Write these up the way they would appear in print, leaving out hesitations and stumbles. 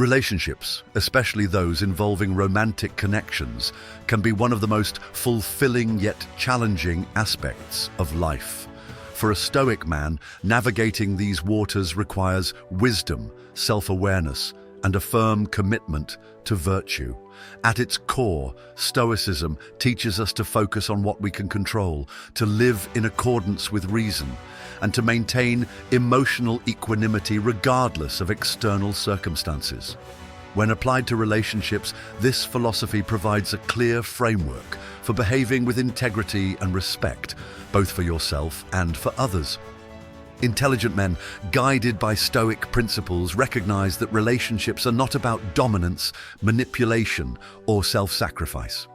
Relationships, especially those involving romantic connections, can be one of the most fulfilling yet challenging aspects of life. For a Stoic man, navigating these waters requires wisdom, self-awareness, and a firm commitment to virtue. At its core, Stoicism teaches us to focus on what we can control, to live in accordance with reason, and to maintain emotional equanimity regardless of external circumstances. When applied to relationships, this philosophy provides a clear framework for behaving with integrity and respect, both for yourself and for others. Intelligent men, guided by Stoic principles, recognize that relationships are not about dominance, manipulation, or self-sacrifice.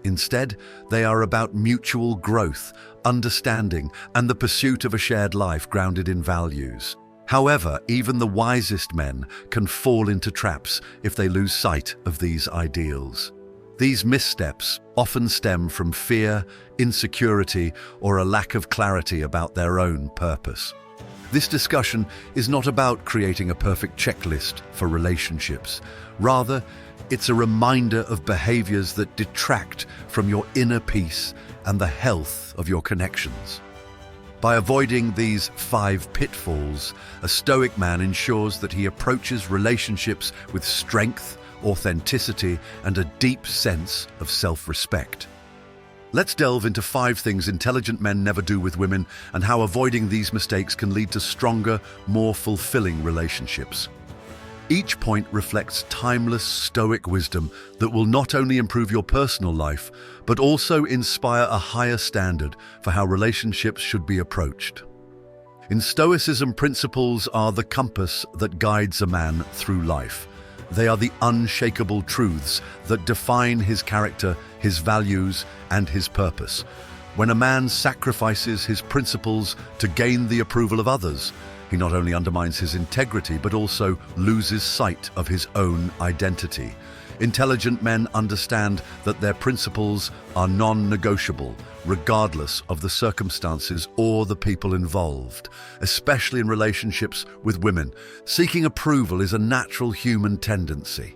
Instead, they are about mutual growth, understanding, and the pursuit of a shared life grounded in values. However, even the wisest men can fall into traps if they lose sight of these ideals. These missteps often stem from fear, insecurity, or a lack of clarity about their own purpose. This discussion is not about creating a perfect checklist for relationships. Rather, it's a reminder of behaviors that detract from your inner peace and the health of your connections. By avoiding these 5 pitfalls, a Stoic man ensures that he approaches relationships with strength, authenticity, and a deep sense of self-respect. Let's delve into 5 things intelligent men never do with women and how avoiding these mistakes can lead to stronger, more fulfilling relationships. Each point reflects timeless Stoic wisdom that will not only improve your personal life, but also inspire a higher standard for how relationships should be approached. In Stoicism, principles are the compass that guides a man through life. They are the unshakable truths that define his character, his values, and his purpose. When a man sacrifices his principles to gain the approval of others, he not only undermines his integrity, but also loses sight of his own identity. Intelligent men understand that their principles are non-negotiable, regardless of the circumstances or the people involved, especially in relationships with women. Seeking approval is a natural human tendency.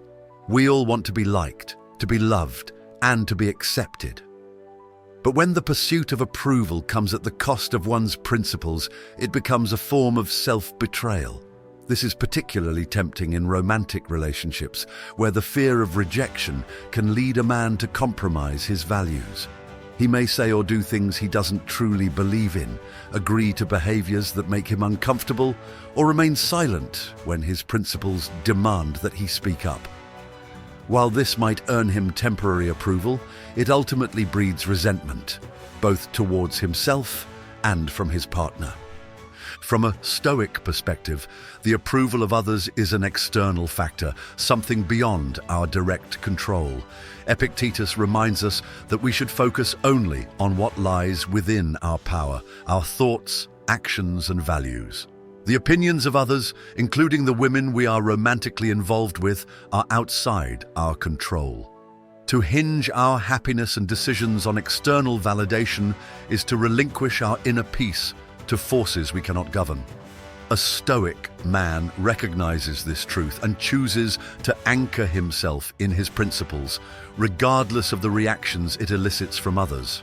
We all want to be liked, to be loved, and to be accepted. But when the pursuit of approval comes at the cost of one's principles, it becomes a form of self-betrayal. This is particularly tempting in romantic relationships, where the fear of rejection can lead a man to compromise his values. He may say or do things he doesn't truly believe in, agree to behaviors that make him uncomfortable, or remain silent when his principles demand that he speak up. While this might earn him temporary approval, it ultimately breeds resentment, both towards himself and from his partner. From a Stoic perspective, the approval of others is an external factor, something beyond our direct control. Epictetus reminds us that we should focus only on what lies within our power, our thoughts, actions, and values. The opinions of others, including the women we are romantically involved with, are outside our control. To hinge our happiness and decisions on external validation is to relinquish our inner peace to forces we cannot govern. A Stoic man recognizes this truth and chooses to anchor himself in his principles, regardless of the reactions it elicits from others.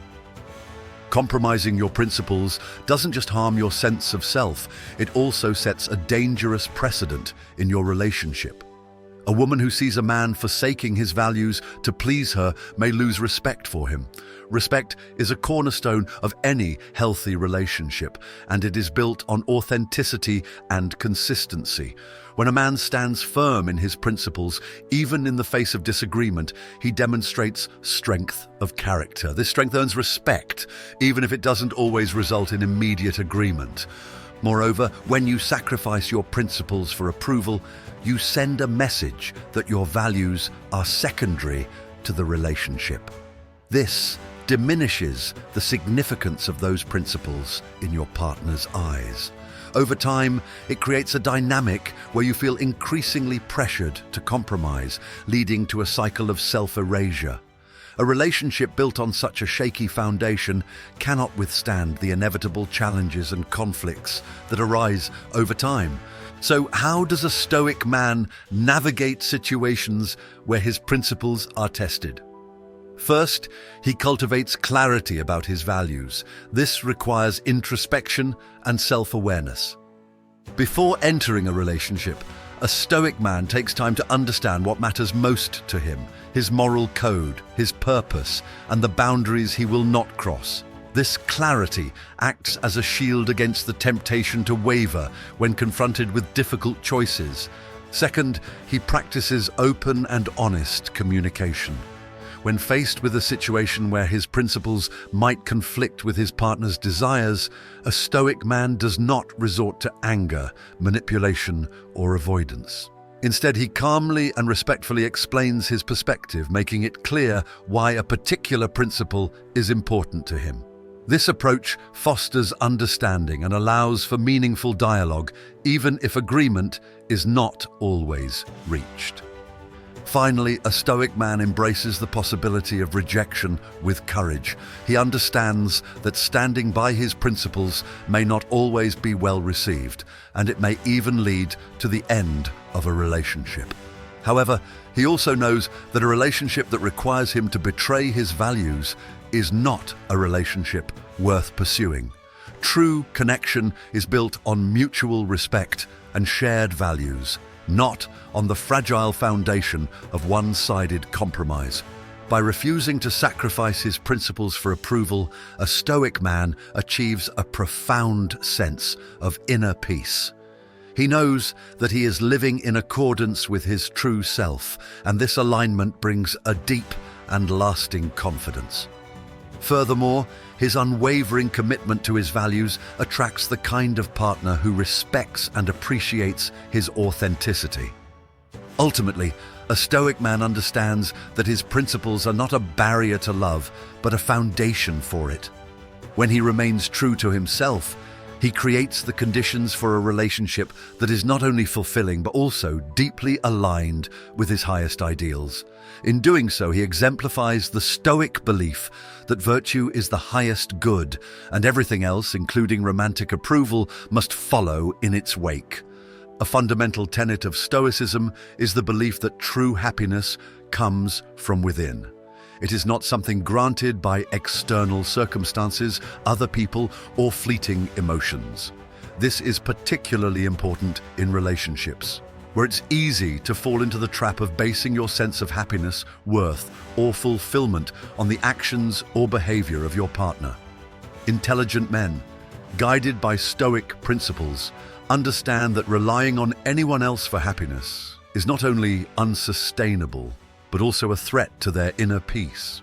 Compromising your principles doesn't just harm your sense of self, it also sets a dangerous precedent in your relationship. A woman who sees a man forsaking his values to please her may lose respect for him. Respect is a cornerstone of any healthy relationship, and it is built on authenticity and consistency. When a man stands firm in his principles, even in the face of disagreement, he demonstrates strength of character. This strength earns respect, even if it doesn't always result in immediate agreement. Moreover, when you sacrifice your principles for approval, you send a message that your values are secondary to the relationship. This diminishes the significance of those principles in your partner's eyes. Over time, it creates a dynamic where you feel increasingly pressured to compromise, leading to a cycle of self-erasure. A relationship built on such a shaky foundation cannot withstand the inevitable challenges and conflicts that arise over time. So how does a Stoic man navigate situations where his principles are tested? First, he cultivates clarity about his values. This requires introspection and self-awareness. Before entering a relationship, a Stoic man takes time to understand what matters most to him, his moral code, his purpose, and the boundaries he will not cross. This clarity acts as a shield against the temptation to waver when confronted with difficult choices. Second, he practices open and honest communication. When faced with a situation where his principles might conflict with his partner's desires, a Stoic man does not resort to anger, manipulation, or avoidance. Instead, he calmly and respectfully explains his perspective, making it clear why a particular principle is important to him. This approach fosters understanding and allows for meaningful dialogue, even if agreement is not always reached. Finally, a Stoic man embraces the possibility of rejection with courage. He understands that standing by his principles may not always be well received, and it may even lead to the end of a relationship. However, he also knows that a relationship that requires him to betray his values is not a relationship worth pursuing. True connection is built on mutual respect and shared values, not on the fragile foundation of one-sided compromise. By refusing to sacrifice his principles for approval, a Stoic man achieves a profound sense of inner peace. He knows that he is living in accordance with his true self, and this alignment brings a deep and lasting confidence. Furthermore, his unwavering commitment to his values attracts the kind of partner who respects and appreciates his authenticity. Ultimately, a Stoic man understands that his principles are not a barrier to love, but a foundation for it. When he remains true to himself, he creates the conditions for a relationship that is not only fulfilling but also deeply aligned with his highest ideals. In doing so, he exemplifies the Stoic belief that virtue is the highest good, and everything else, including romantic approval, must follow in its wake. A fundamental tenet of Stoicism is the belief that true happiness comes from within. It is not something granted by external circumstances, other people, or fleeting emotions. This is particularly important in relationships, where it's easy to fall into the trap of basing your sense of happiness, worth, or fulfillment on the actions or behavior of your partner. Intelligent men, guided by Stoic principles, understand that relying on anyone else for happiness is not only unsustainable, but also a threat to their inner peace.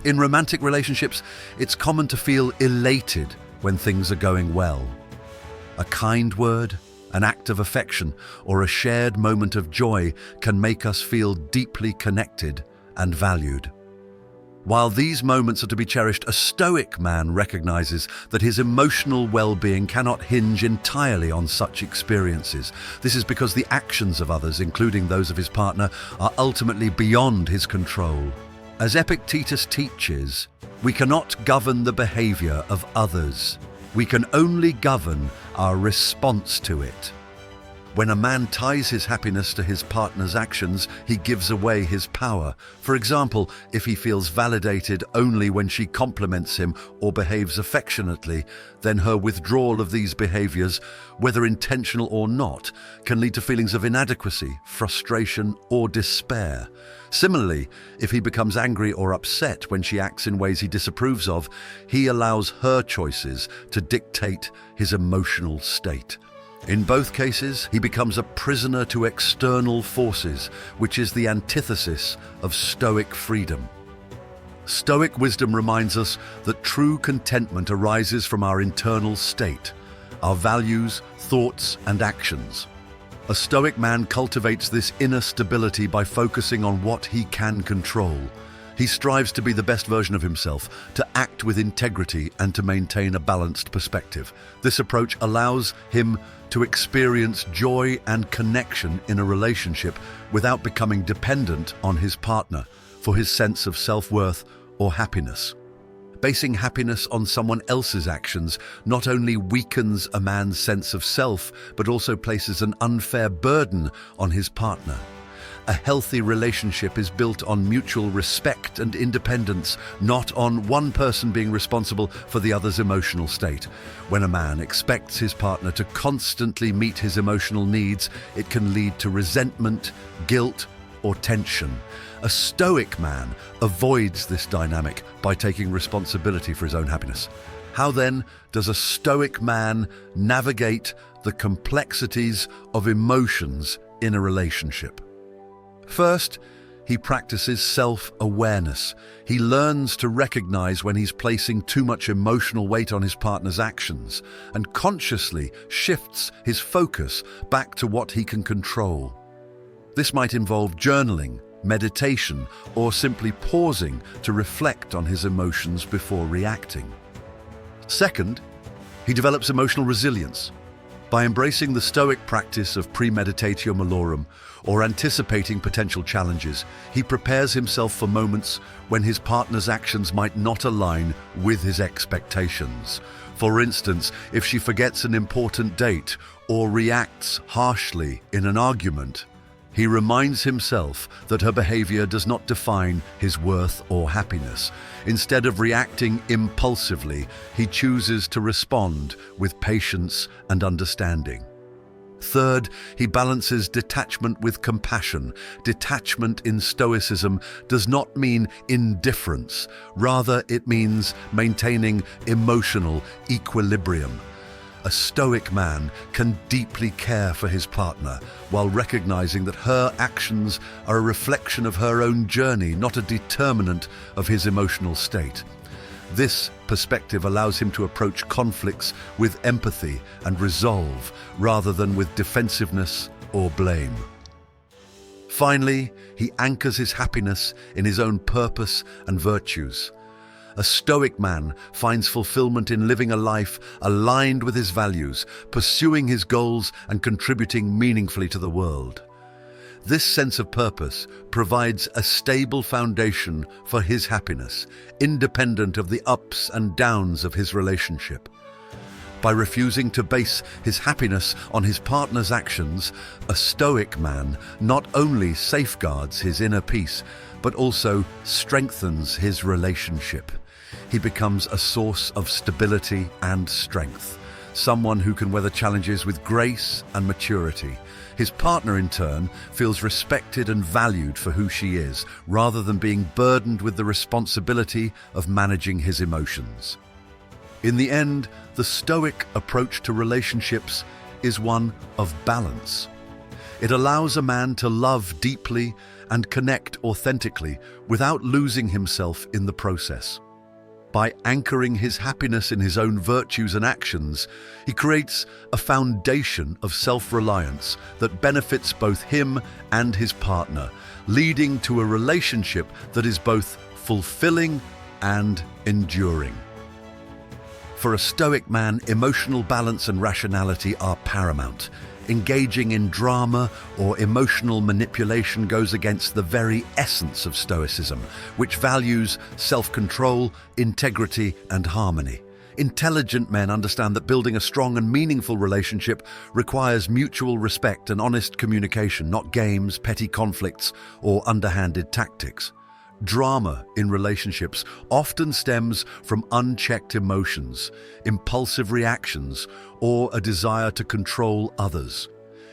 In romantic relationships, it's common to feel elated when things are going well. A kind word, an act of affection, or a shared moment of joy can make us feel deeply connected and valued. While these moments are to be cherished, a Stoic man recognizes that his emotional well-being cannot hinge entirely on such experiences. This is because the actions of others, including those of his partner, are ultimately beyond his control. As Epictetus teaches, we cannot govern the behavior of others. We can only govern our response to it. When a man ties his happiness to his partner's actions, he gives away his power. For example, if he feels validated only when she compliments him or behaves affectionately, then her withdrawal of these behaviors, whether intentional or not, can lead to feelings of inadequacy, frustration, or despair. Similarly, if he becomes angry or upset when she acts in ways he disapproves of, he allows her choices to dictate his emotional state. In both cases, he becomes a prisoner to external forces, which is the antithesis of Stoic freedom. Stoic wisdom reminds us that true contentment arises from our internal state, our values, thoughts, and actions. A Stoic man cultivates this inner stability by focusing on what he can control. He strives to be the best version of himself, to act with integrity, and to maintain a balanced perspective. This approach allows him to experience joy and connection in a relationship without becoming dependent on his partner for his sense of self-worth or happiness. Basing happiness on someone else's actions not only weakens a man's sense of self, but also places an unfair burden on his partner. A healthy relationship is built on mutual respect and independence, not on one person being responsible for the other's emotional state. When a man expects his partner to constantly meet his emotional needs, it can lead to resentment, guilt, or tension. A Stoic man avoids this dynamic by taking responsibility for his own happiness. How then does a Stoic man navigate the complexities of emotions in a relationship? First, he practices self-awareness. He learns to recognize when he's placing too much emotional weight on his partner's actions and consciously shifts his focus back to what he can control. This might involve journaling, meditation, or simply pausing to reflect on his emotions before reacting. Second, he develops emotional resilience. By embracing the Stoic practice of premeditatio malorum, or anticipating potential challenges, he prepares himself for moments when his partner's actions might not align with his expectations. For instance, if she forgets an important date or reacts harshly in an argument, he reminds himself that her behavior does not define his worth or happiness. Instead of reacting impulsively, he chooses to respond with patience and understanding. Third, he balances detachment with compassion. Detachment in Stoicism does not mean indifference. Rather, it means maintaining emotional equilibrium. A Stoic man can deeply care for his partner while recognizing that her actions are a reflection of her own journey, not a determinant of his emotional state. This perspective allows him to approach conflicts with empathy and resolve rather than with defensiveness or blame. Finally, he anchors his happiness in his own purpose and virtues. A Stoic man finds fulfillment in living a life aligned with his values, pursuing his goals and contributing meaningfully to the world. This sense of purpose provides a stable foundation for his happiness, independent of the ups and downs of his relationship. By refusing to base his happiness on his partner's actions, a Stoic man not only safeguards his inner peace, but also strengthens his relationship. He becomes a source of stability and strength, someone who can weather challenges with grace and maturity. His partner, in turn, feels respected and valued for who she is, rather than being burdened with the responsibility of managing his emotions. In the end, the Stoic approach to relationships is one of balance. It allows a man to love deeply and connect authentically without losing himself in the process. By anchoring his happiness in his own virtues and actions, he creates a foundation of self-reliance that benefits both him and his partner, leading to a relationship that is both fulfilling and enduring. For a Stoic man, emotional balance and rationality are paramount. Engaging in drama or emotional manipulation goes against the very essence of Stoicism, which values self-control, integrity, and harmony. Intelligent men understand that building a strong and meaningful relationship requires mutual respect and honest communication, not games, petty conflicts, or underhanded tactics. Drama in relationships often stems from unchecked emotions, impulsive reactions, or a desire to control others.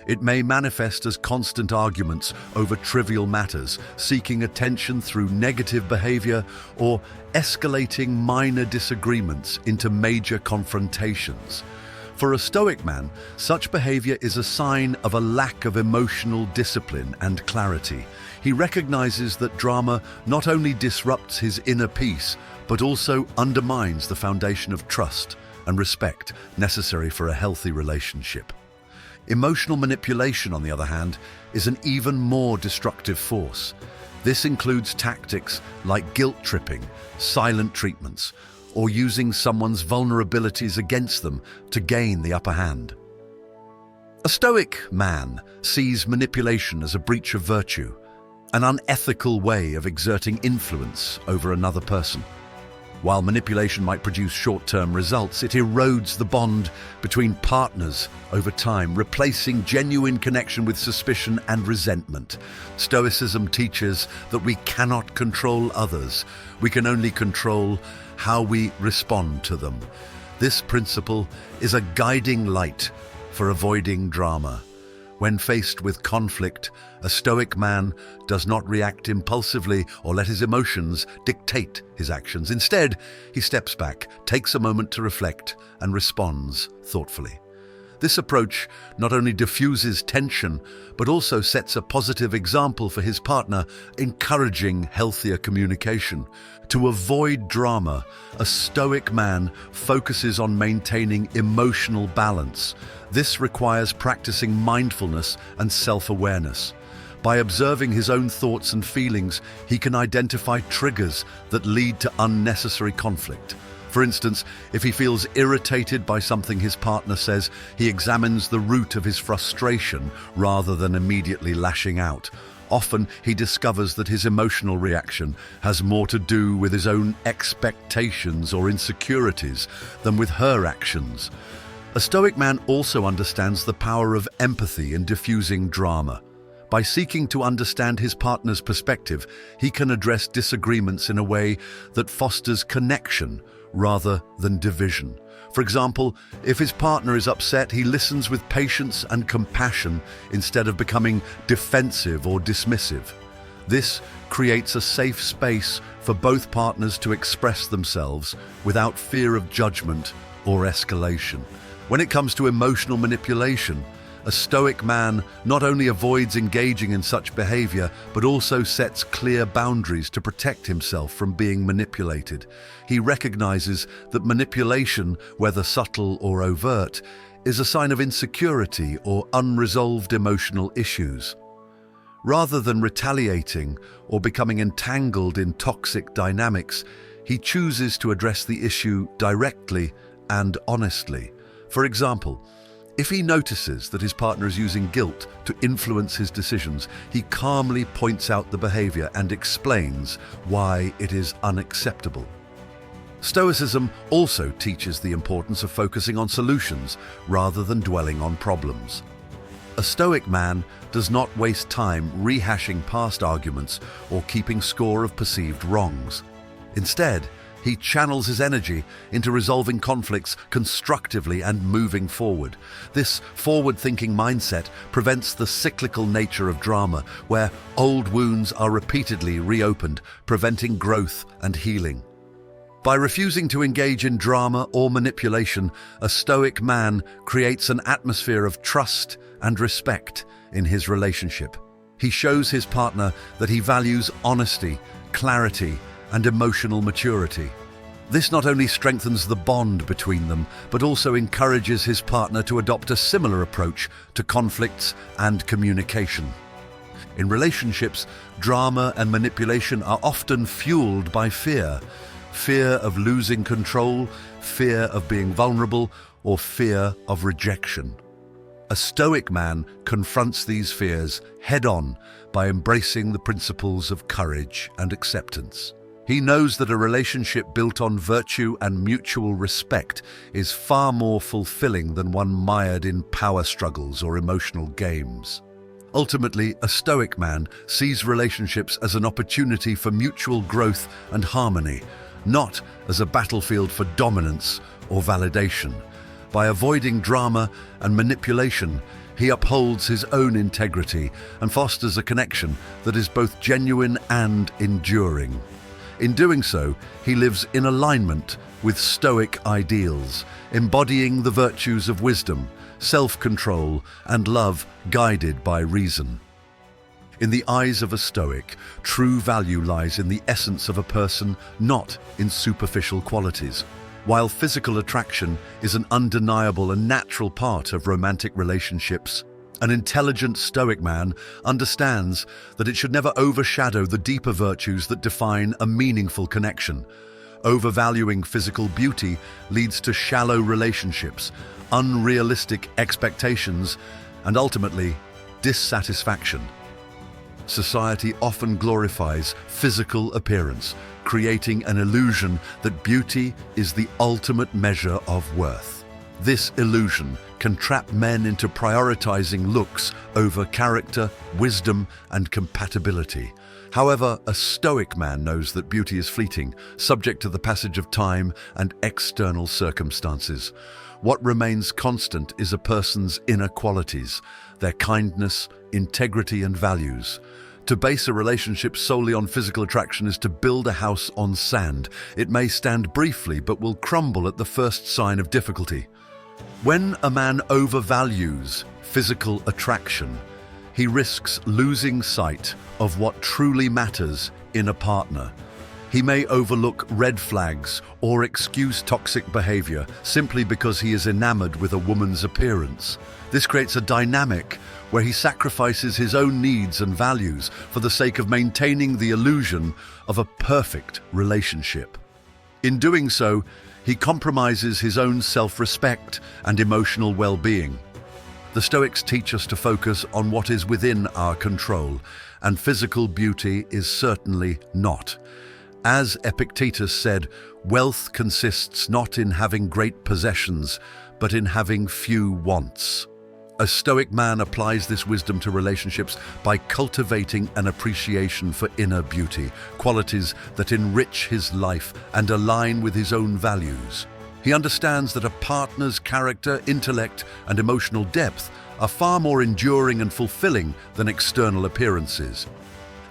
It may manifest as constant arguments over trivial matters, seeking attention through negative behavior, or escalating minor disagreements into major confrontations. For a Stoic man, such behavior is a sign of a lack of emotional discipline and clarity. He recognizes that drama not only disrupts his inner peace, but also undermines the foundation of trust and respect necessary for a healthy relationship. Emotional manipulation, on the other hand, is an even more destructive force. This includes tactics like guilt tripping, silent treatments, or using someone's vulnerabilities against them to gain the upper hand. A Stoic man sees manipulation as a breach of virtue, an unethical way of exerting influence over another person. While manipulation might produce short-term results, it erodes the bond between partners over time, replacing genuine connection with suspicion and resentment. Stoicism teaches that we cannot control others. We can only control how we respond to them. This principle is a guiding light for avoiding drama. When faced with conflict, a Stoic man does not react impulsively or let his emotions dictate his actions. Instead, he steps back, takes a moment to reflect, and responds thoughtfully. This approach not only diffuses tension, but also sets a positive example for his partner, encouraging healthier communication. To avoid drama, a Stoic man focuses on maintaining emotional balance. This requires practicing mindfulness and self-awareness. By observing his own thoughts and feelings, he can identify triggers that lead to unnecessary conflict. For instance, if he feels irritated by something his partner says, he examines the root of his frustration rather than immediately lashing out. Often, he discovers that his emotional reaction has more to do with his own expectations or insecurities than with her actions. A Stoic man also understands the power of empathy in diffusing drama. By seeking to understand his partner's perspective, he can address disagreements in a way that fosters connection rather than division. For example, if his partner is upset, he listens with patience and compassion instead of becoming defensive or dismissive. This creates a safe space for both partners to express themselves without fear of judgment or escalation. When it comes to emotional manipulation, a Stoic man not only avoids engaging in such behavior, but also sets clear boundaries to protect himself from being manipulated. He recognizes that manipulation, whether subtle or overt, is a sign of insecurity or unresolved emotional issues. Rather than retaliating or becoming entangled in toxic dynamics, he chooses to address the issue directly and honestly. For example, if he notices that his partner is using guilt to influence his decisions, he calmly points out the behavior and explains why it is unacceptable. Stoicism also teaches the importance of focusing on solutions rather than dwelling on problems. A Stoic man does not waste time rehashing past arguments or keeping score of perceived wrongs. Instead, he channels his energy into resolving conflicts constructively and moving forward. This forward-thinking mindset prevents the cyclical nature of drama, where old wounds are repeatedly reopened, preventing growth and healing. By refusing to engage in drama or manipulation, a Stoic man creates an atmosphere of trust and respect in his relationship. He shows his partner that he values honesty, clarity, and emotional maturity. This not only strengthens the bond between them, but also encourages his partner to adopt a similar approach to conflicts and communication. In relationships, drama and manipulation are often fueled by fear. Fear of losing control, fear of being vulnerable, or fear of rejection. A Stoic man confronts these fears head-on by embracing the principles of courage and acceptance. He knows that a relationship built on virtue and mutual respect is far more fulfilling than one mired in power struggles or emotional games. Ultimately, a Stoic man sees relationships as an opportunity for mutual growth and harmony, not as a battlefield for dominance or validation. By avoiding drama and manipulation, he upholds his own integrity and fosters a connection that is both genuine and enduring. In doing so, he lives in alignment with Stoic ideals, embodying the virtues of wisdom, self-control, and love guided by reason. In the eyes of a Stoic, true value lies in the essence of a person, not in superficial qualities. While physical attraction is an undeniable and natural part of romantic relationships, an intelligent Stoic man understands that it should never overshadow the deeper virtues that define a meaningful connection. Overvaluing physical beauty leads to shallow relationships, unrealistic expectations, and ultimately, dissatisfaction. society often glorifies physical appearance, creating an illusion that beauty is the ultimate measure of worth. This illusion can trap men into prioritizing looks over character, wisdom, and compatibility. However, a Stoic man knows that beauty is fleeting, subject to the passage of time and external circumstances. What remains constant is a person's inner qualities, their kindness, integrity, and values. To base a relationship solely on physical attraction is to build a house on sand. It may stand briefly, but will crumble at the first sign of difficulty. When a man overvalues physical attraction, he risks losing sight of what truly matters in a partner. He may overlook red flags or excuse toxic behavior simply because he is enamored with a woman's appearance. This creates a dynamic where he sacrifices his own needs and values for the sake of maintaining the illusion of a perfect relationship. In doing so, he compromises his own self-respect and emotional well-being. The Stoics teach us to focus on what is within our control, and physical beauty is certainly not. As Epictetus said, wealth consists not in having great possessions, but in having few wants. A Stoic man applies this wisdom to relationships by cultivating an appreciation for inner beauty, qualities that enrich his life and align with his own values. He understands that a partner's character, intellect, and emotional depth are far more enduring and fulfilling than external appearances.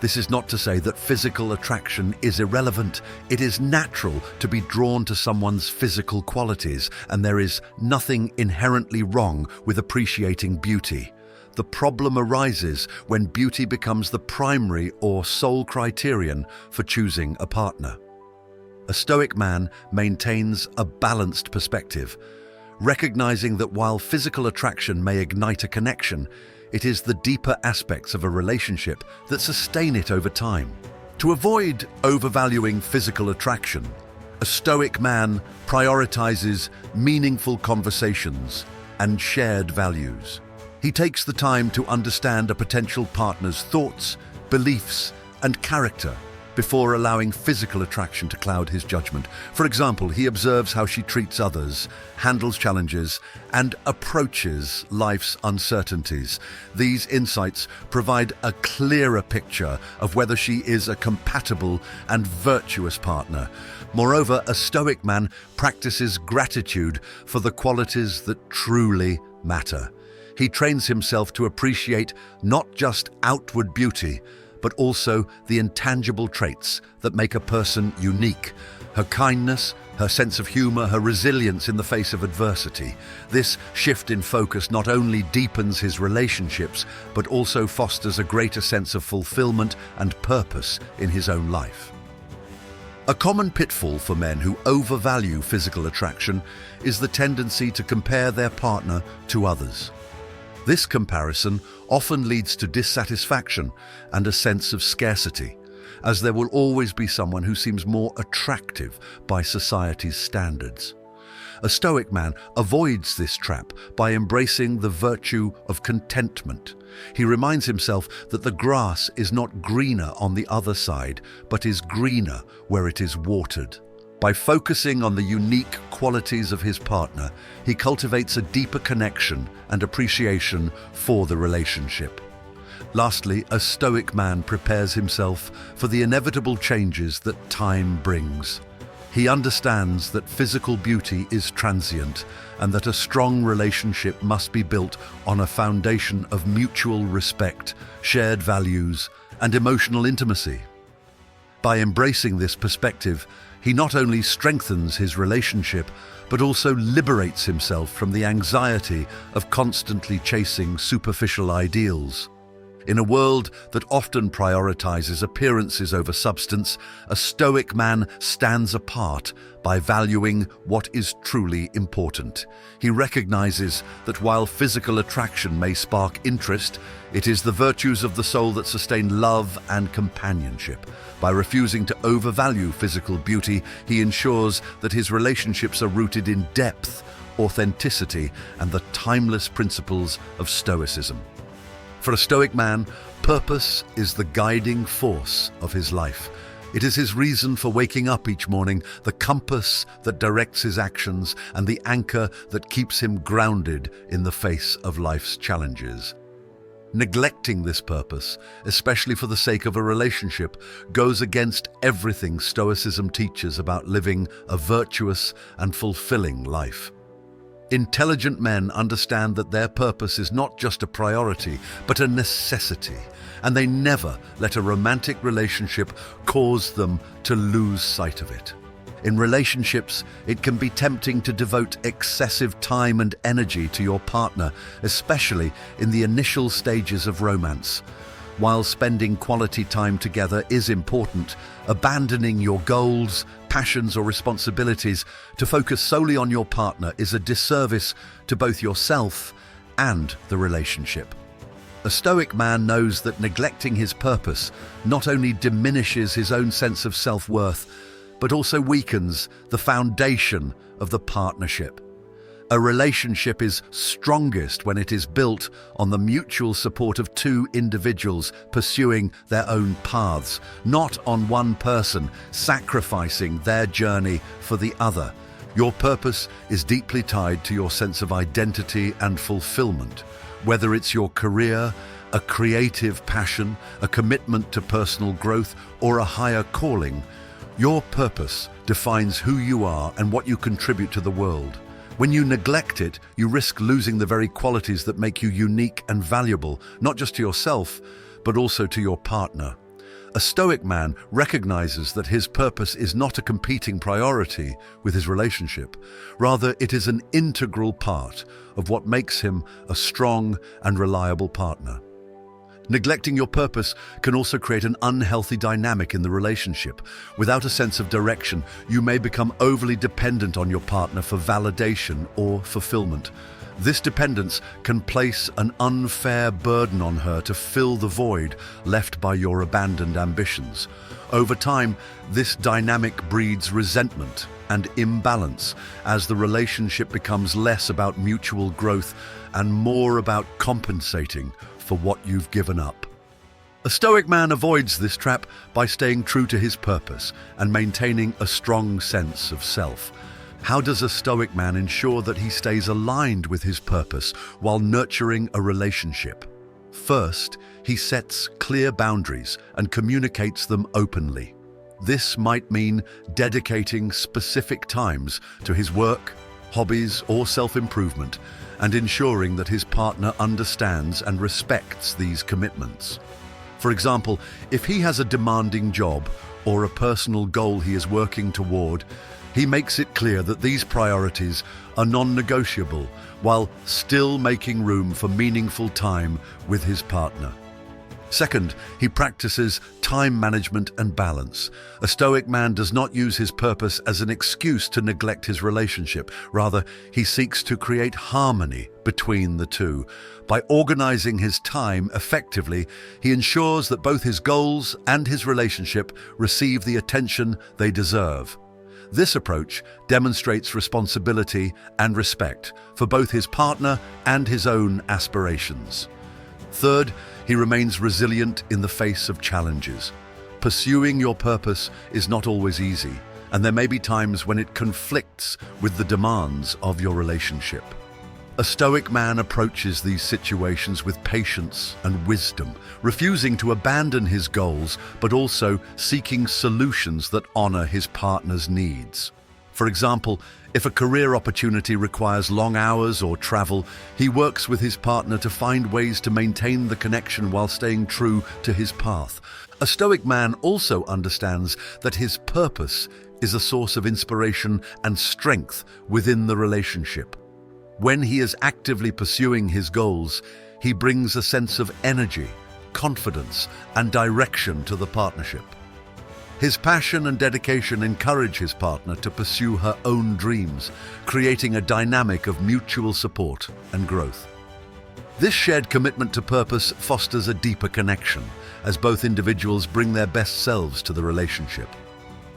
This is not to say that physical attraction is irrelevant. It is natural to be drawn to someone's physical qualities, and there is nothing inherently wrong with appreciating beauty. The problem arises when beauty becomes the primary or sole criterion for choosing a partner. A Stoic man maintains a balanced perspective, recognizing that while physical attraction may ignite a connection, it is the deeper aspects of a relationship that sustain it over time. To avoid overvaluing physical attraction, a Stoic man prioritizes meaningful conversations and shared values. He takes the time to understand a potential partner's thoughts, beliefs, and character before allowing physical attraction to cloud his judgment. For example, he observes how she treats others, handles challenges, and approaches life's uncertainties. These insights provide a clearer picture of whether she is a compatible and virtuous partner. Moreover, a Stoic man practices gratitude for the qualities that truly matter. He trains himself to appreciate not just outward beauty, but also the intangible traits that make a person unique. Her kindness, her sense of humor, her resilience in the face of adversity. This shift in focus not only deepens his relationships, but also fosters a greater sense of fulfillment and purpose in his own life. A common pitfall for men who overvalue physical attraction is the tendency to compare their partner to others. This comparison often leads to dissatisfaction and a sense of scarcity, as there will always be someone who seems more attractive by society's standards. A Stoic man avoids this trap by embracing the virtue of contentment. He reminds himself that the grass is not greener on the other side, but is greener where it is watered. By focusing on the unique qualities of his partner, he cultivates a deeper connection and appreciation for the relationship. Lastly, a Stoic man prepares himself for the inevitable changes that time brings. He understands that physical beauty is transient and that a strong relationship must be built on a foundation of mutual respect, shared values, and emotional intimacy. By embracing this perspective, he not only strengthens his relationship, but also liberates himself from the anxiety of constantly chasing superficial ideals. In a world that often prioritizes appearances over substance, a Stoic man stands apart by valuing what is truly important. He recognizes that while physical attraction may spark interest, it is the virtues of the soul that sustain love and companionship. By refusing to overvalue physical beauty, he ensures that his relationships are rooted in depth, authenticity, and the timeless principles of Stoicism. For a Stoic man, purpose is the guiding force of his life. It is his reason for waking up each morning, the compass that directs his actions, and the anchor that keeps him grounded in the face of life's challenges. Neglecting this purpose, especially for the sake of a relationship, goes against everything Stoicism teaches about living a virtuous and fulfilling life. Intelligent men understand that their purpose is not just a priority, but a necessity, and they never let a romantic relationship cause them to lose sight of it. In relationships, it can be tempting to devote excessive time and energy to your partner, especially in the initial stages of romance. While spending quality time together is important, abandoning your goals, passions, or responsibilities to focus solely on your partner is a disservice to both yourself and the relationship. A Stoic man knows that neglecting his purpose not only diminishes his own sense of self-worth, but also weakens the foundation of the partnership. A relationship is strongest when it is built on the mutual support of two individuals pursuing their own paths, not on one person sacrificing their journey for the other. Your purpose is deeply tied to your sense of identity and fulfillment. Whether it's your career, a creative passion, a commitment to personal growth, or a higher calling, your purpose defines who you are and what you contribute to the world. When you neglect it, you risk losing the very qualities that make you unique and valuable, not just to yourself, but also to your partner. A Stoic man recognizes that his purpose is not a competing priority with his relationship. Rather, it is an integral part of what makes him a strong and reliable partner. Neglecting your purpose can also create an unhealthy dynamic in the relationship. Without a sense of direction, you may become overly dependent on your partner for validation or fulfillment. This dependence can place an unfair burden on her to fill the void left by your abandoned ambitions. Over time, this dynamic breeds resentment and imbalance as the relationship becomes less about mutual growth and more about compensating for what you've given up. A Stoic man avoids this trap by staying true to his purpose and maintaining a strong sense of self. How does a Stoic man ensure that he stays aligned with his purpose while nurturing a relationship? First, he sets clear boundaries and communicates them openly. This might mean dedicating specific times to his work, hobbies, or self-improvement, and ensuring that his partner understands and respects these commitments. For example, if he has a demanding job or a personal goal he is working toward, he makes it clear that these priorities are non-negotiable while still making room for meaningful time with his partner. Second, he practices time management and balance. A Stoic man does not use his purpose as an excuse to neglect his relationship. Rather, he seeks to create harmony between the two. By organizing his time effectively, he ensures that both his goals and his relationship receive the attention they deserve. This approach demonstrates responsibility and respect for both his partner and his own aspirations. Third, he remains resilient in the face of challenges. Pursuing your purpose is not always easy, and there may be times when it conflicts with the demands of your relationship. A Stoic man approaches these situations with patience and wisdom, refusing to abandon his goals, but also seeking solutions that honor his partner's needs. For example, if a career opportunity requires long hours or travel, he works with his partner to find ways to maintain the connection while staying true to his path. A Stoic man also understands that his purpose is a source of inspiration and strength within the relationship. When he is actively pursuing his goals, he brings a sense of energy, confidence, and direction to the partnership. His passion and dedication encourage his partner to pursue her own dreams, creating a dynamic of mutual support and growth. This shared commitment to purpose fosters a deeper connection, as both individuals bring their best selves to the relationship.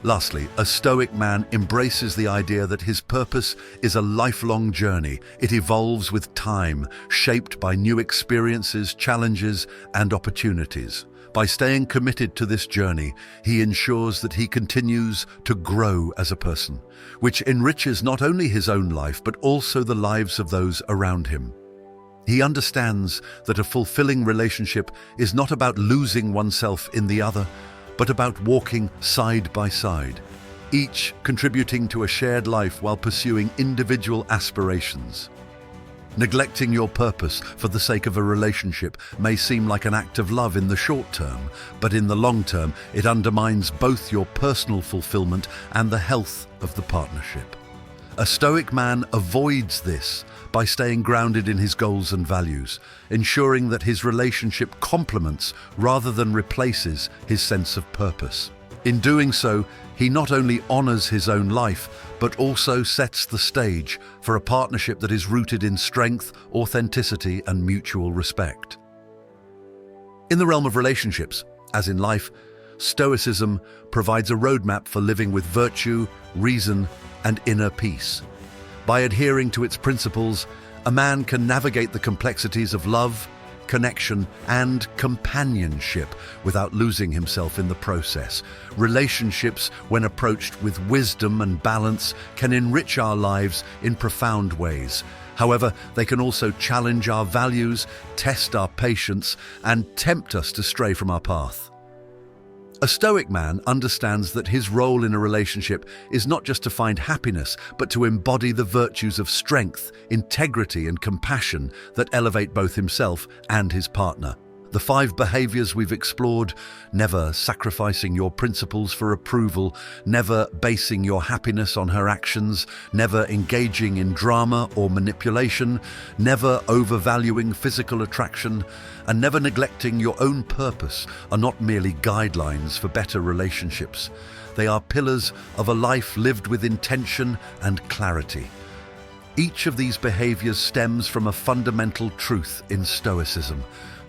Lastly, a Stoic man embraces the idea that his purpose is a lifelong journey. It evolves with time, shaped by new experiences, challenges, and opportunities. By staying committed to this journey, he ensures that he continues to grow as a person, which enriches not only his own life, but also the lives of those around him. He understands that a fulfilling relationship is not about losing oneself in the other, but about walking side by side, each contributing to a shared life while pursuing individual aspirations. Neglecting your purpose for the sake of a relationship may seem like an act of love in the short term, but in the long term, it undermines both your personal fulfillment and the health of the partnership. A Stoic man avoids this by staying grounded in his goals and values, ensuring that his relationship complements rather than replaces his sense of purpose. In doing so, he not only honors his own life, but also sets the stage for a partnership that is rooted in strength, authenticity, and mutual respect. In the realm of relationships, as in life, Stoicism provides a roadmap for living with virtue, reason, and inner peace. By adhering to its principles, a man can navigate the complexities of love, connection, and companionship without losing himself in the process. Relationships, when approached with wisdom and balance, can enrich our lives in profound ways. However, they can also challenge our values, test our patience, and tempt us to stray from our path. A Stoic man understands that his role in a relationship is not just to find happiness, but to embody the virtues of strength, integrity, and compassion that elevate both himself and his partner. The 5 behaviors we've explored: never sacrificing your principles for approval, never basing your happiness on her actions, never engaging in drama or manipulation, never overvaluing physical attraction, and never neglecting your own purpose, are not merely guidelines for better relationships. They are pillars of a life lived with intention and clarity. Each of these behaviors stems from a fundamental truth in Stoicism.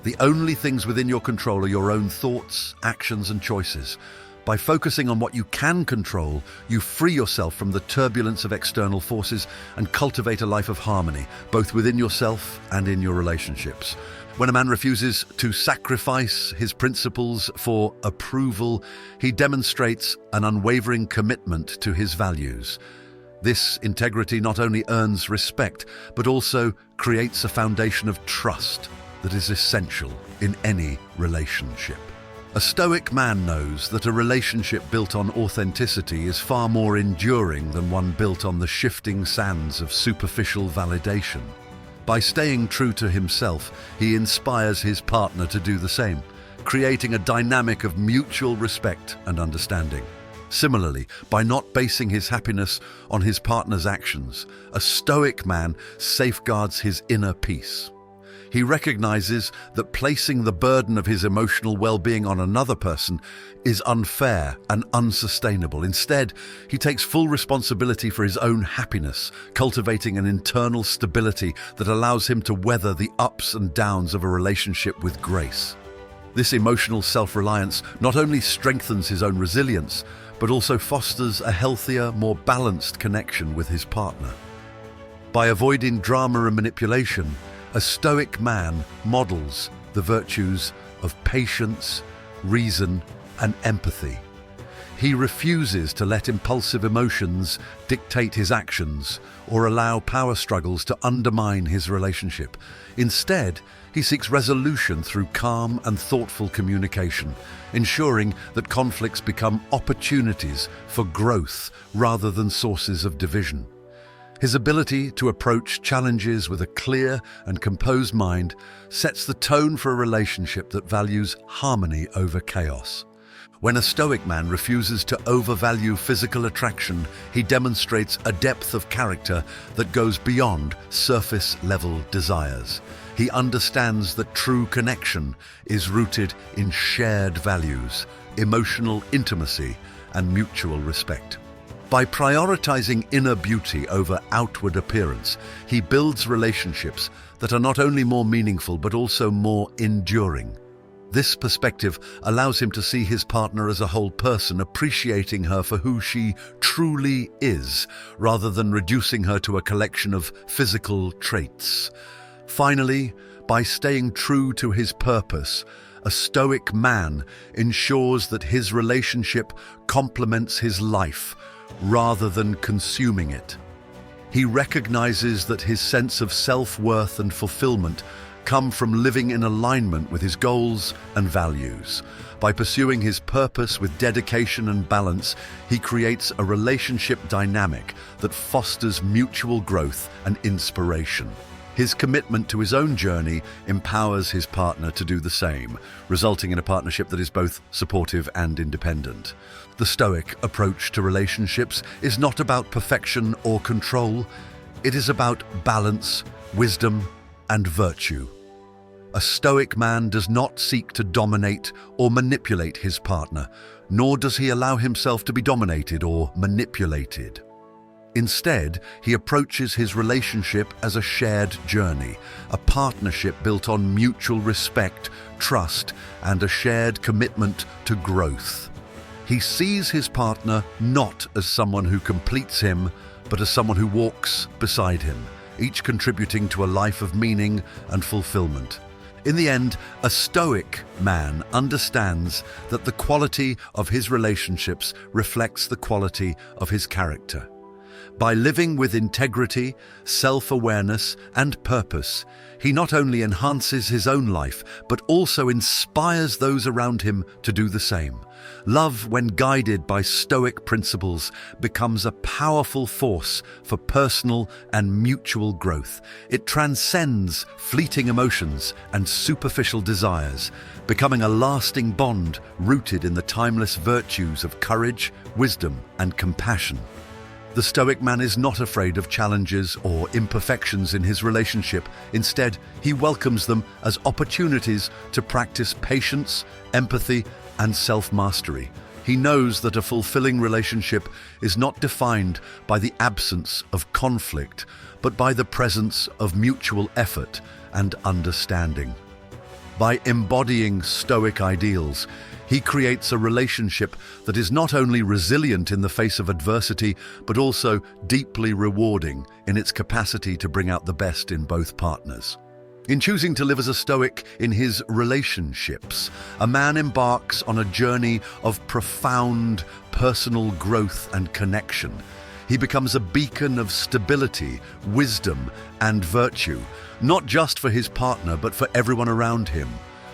The only things within your control are your own thoughts, actions, and choices. By focusing on what you can control, you free yourself from the turbulence of external forces and cultivate a life of harmony, both within yourself and in your relationships. When a man refuses to sacrifice his principles for approval, he demonstrates an unwavering commitment to his values. This integrity not only earns respect, but also creates a foundation of trust that is essential in any relationship. A Stoic man knows that a relationship built on authenticity is far more enduring than one built on the shifting sands of superficial validation. By staying true to himself, he inspires his partner to do the same, creating a dynamic of mutual respect and understanding. Similarly, by not basing his happiness on his partner's actions, a Stoic man safeguards his inner peace. He recognizes that placing the burden of his emotional well-being on another person is unfair and unsustainable. Instead, he takes full responsibility for his own happiness, cultivating an internal stability that allows him to weather the ups and downs of a relationship with grace. This emotional self-reliance not only strengthens his own resilience, but also fosters a healthier, more balanced connection with his partner. By avoiding drama and manipulation, a Stoic man models the virtues of patience, reason, and empathy. He refuses to let impulsive emotions dictate his actions or allow power struggles to undermine his relationship. Instead, he seeks resolution through calm and thoughtful communication, ensuring that conflicts become opportunities for growth rather than sources of division. His ability to approach challenges with a clear and composed mind sets the tone for a relationship that values harmony over chaos. When a Stoic man refuses to overvalue physical attraction, he demonstrates a depth of character that goes beyond surface-level desires. He understands that true connection is rooted in shared values, emotional intimacy, and mutual respect. By prioritizing inner beauty over outward appearance, he builds relationships that are not only more meaningful but also more enduring. This perspective allows him to see his partner as a whole person, appreciating her for who she truly is, rather than reducing her to a collection of physical traits. Finally, by staying true to his purpose, a Stoic man ensures that his relationship complements his life rather than consuming it. He recognizes that his sense of self-worth and fulfillment come from living in alignment with his goals and values. By pursuing his purpose with dedication and balance, he creates a relationship dynamic that fosters mutual growth and inspiration. His commitment to his own journey empowers his partner to do the same, resulting in a partnership that is both supportive and independent. The Stoic approach to relationships is not about perfection or control. It is about balance, wisdom, and virtue. A Stoic man does not seek to dominate or manipulate his partner, nor does he allow himself to be dominated or manipulated. Instead, he approaches his relationship as a shared journey, a partnership built on mutual respect, trust, and a shared commitment to growth. He sees his partner not as someone who completes him, but as someone who walks beside him, each contributing to a life of meaning and fulfillment. In the end, a Stoic man understands that the quality of his relationships reflects the quality of his character. By living with integrity, self-awareness, and purpose, he not only enhances his own life, but also inspires those around him to do the same. Love, when guided by Stoic principles, becomes a powerful force for personal and mutual growth. It transcends fleeting emotions and superficial desires, becoming a lasting bond rooted in the timeless virtues of courage, wisdom, and compassion. The Stoic man is not afraid of challenges or imperfections in his relationship. Instead, he welcomes them as opportunities to practice patience, empathy, and self-mastery. He knows that a fulfilling relationship is not defined by the absence of conflict, but by the presence of mutual effort and understanding. By embodying Stoic ideals, he creates a relationship that is not only resilient in the face of adversity, but also deeply rewarding in its capacity to bring out the best in both partners. In choosing to live as a Stoic in his relationships, a man embarks on a journey of profound personal growth and connection. He becomes a beacon of stability, wisdom, and virtue, not just for his partner, but for everyone around him.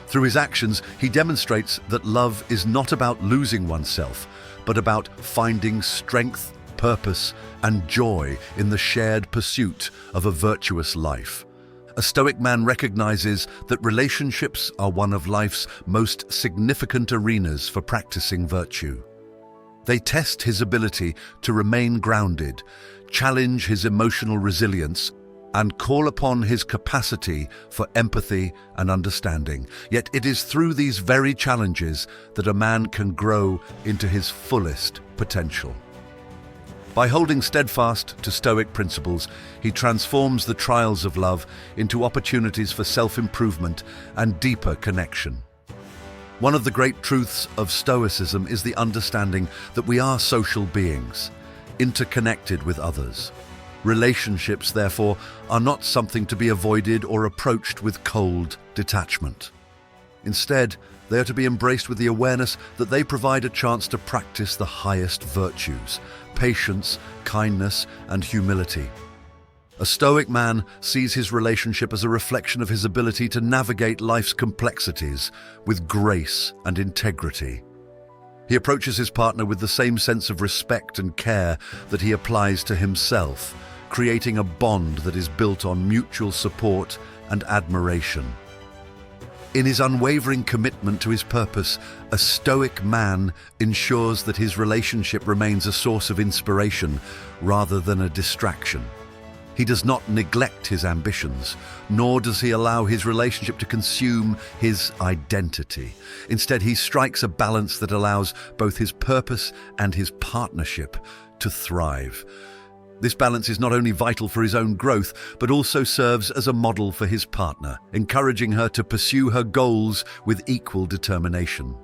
Through his actions, he demonstrates that love is not about losing oneself, but about finding strength, purpose, and joy in the shared pursuit of a virtuous life. A Stoic man recognizes that relationships are one of life's most significant arenas for practicing virtue. They test his ability to remain grounded, challenge his emotional resilience, and call upon his capacity for empathy and understanding. Yet it is through these very challenges that a man can grow into his fullest potential. By holding steadfast to Stoic principles, he transforms the trials of love into opportunities for self-improvement and deeper connection. One of the great truths of Stoicism is the understanding that we are social beings, interconnected with others. Relationships, therefore, are not something to be avoided or approached with cold detachment. Instead, they are to be embraced with the awareness that they provide a chance to practice the highest virtues: patience, kindness, and humility. A Stoic man sees his relationship as a reflection of his ability to navigate life's complexities with grace and integrity. He approaches his partner with the same sense of respect and care that he applies to himself, creating a bond that is built on mutual support and admiration. In his unwavering commitment to his purpose, a Stoic man ensures that his relationship remains a source of inspiration rather than a distraction. He does not neglect his ambitions, nor does he allow his relationship to consume his identity. Instead, he strikes a balance that allows both his purpose and his partnership to thrive. This balance is not only vital for his own growth, but also serves as a model for his partner, encouraging her to pursue her goals with equal determination.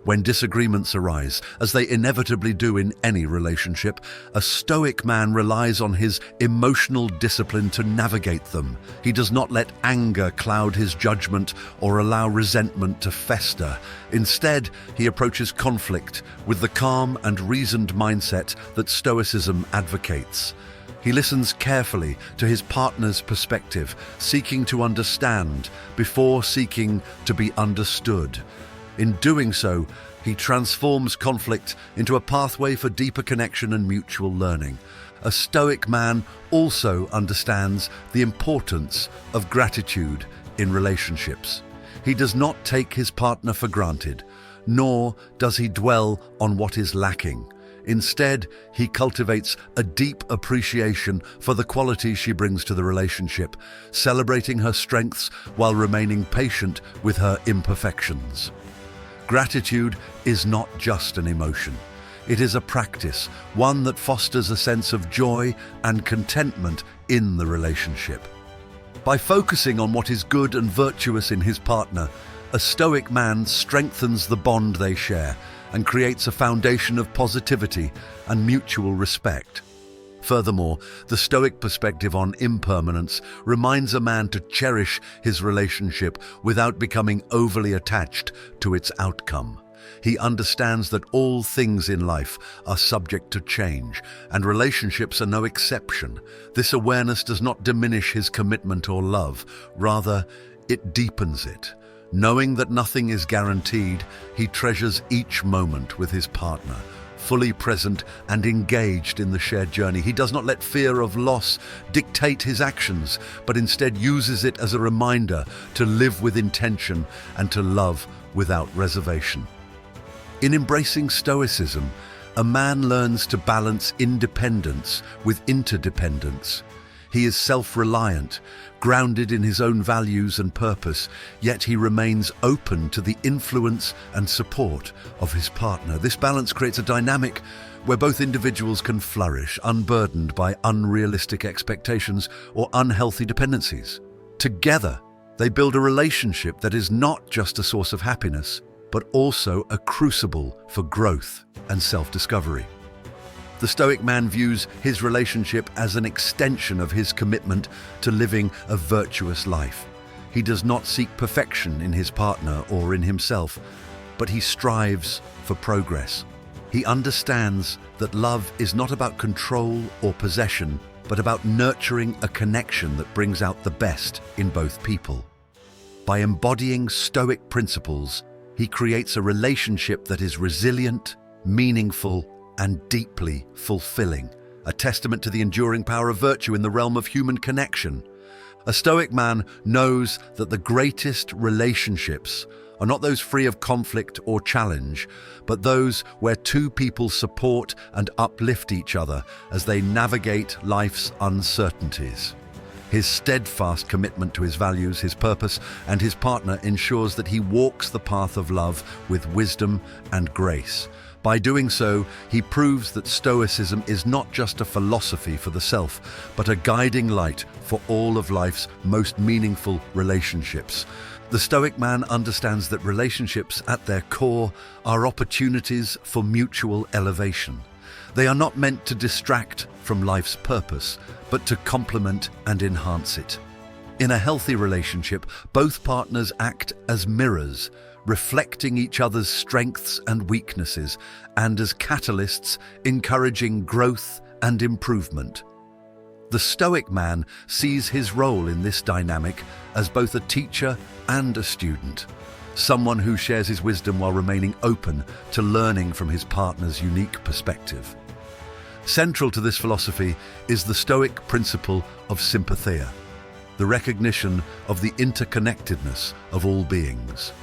When disagreements arise, as they inevitably do in any relationship, a Stoic man relies on his emotional discipline to navigate them. He does not let anger cloud his judgment or allow resentment to fester. Instead, he approaches conflict with the calm and reasoned mindset that Stoicism advocates. He listens carefully to his partner's perspective, seeking to understand before seeking to be understood. In doing so, he transforms conflict into a pathway for deeper connection and mutual learning. A Stoic man also understands the importance of gratitude in relationships. He does not take his partner for granted, nor does he dwell on what is lacking. Instead, he cultivates a deep appreciation for the qualities she brings to the relationship, celebrating her strengths while remaining patient with her imperfections. Gratitude is not just an emotion. It is a practice, one that fosters a sense of joy and contentment in the relationship. By focusing on what is good and virtuous in his partner, a Stoic man strengthens the bond they share and creates a foundation of positivity and mutual respect. Furthermore, the Stoic perspective on impermanence reminds a man to cherish his relationship without becoming overly attached to its outcome. He understands that all things in life are subject to change, and relationships are no exception. This awareness does not diminish his commitment or love, rather, it deepens it. Knowing that nothing is guaranteed, he treasures each moment with his partner, fully present and engaged in the shared journey. He does not let fear of loss dictate his actions, but instead uses it as a reminder to live with intention and to love without reservation. In embracing Stoicism, a man learns to balance independence with interdependence. He is self-reliant, grounded in his own values and purpose, yet he remains open to the influence and support of his partner. This balance creates a dynamic where both individuals can flourish, unburdened by unrealistic expectations or unhealthy dependencies. Together, they build a relationship that is not just a source of happiness, but also a crucible for growth and self-discovery. The Stoic man views his relationship as an extension of his commitment to living a virtuous life. He does not seek perfection in his partner or in himself, but he strives for progress. He understands that love is not about control or possession, but about nurturing a connection that brings out the best in both people. By embodying Stoic principles, he creates a relationship that is resilient, meaningful, and deeply fulfilling, a testament to the enduring power of virtue in the realm of human connection. A Stoic man knows that the greatest relationships are not those free of conflict or challenge, but those where two people support and uplift each other as they navigate life's uncertainties. His steadfast commitment to his values, his purpose, and his partner ensures that he walks the path of love with wisdom and grace. By doing so, he proves that Stoicism is not just a philosophy for the self, but a guiding light for all of life's most meaningful relationships. The Stoic man understands that relationships at their core are opportunities for mutual elevation. They are not meant to distract from life's purpose, but to complement and enhance it. In a healthy relationship, both partners act as mirrors, reflecting each other's strengths and weaknesses, and as catalysts encouraging growth and improvement. The Stoic man sees his role in this dynamic as both a teacher and a student, someone who shares his wisdom while remaining open to learning from his partner's unique perspective. Central to this philosophy is the Stoic principle of sympatheia, the recognition of the interconnectedness of all beings.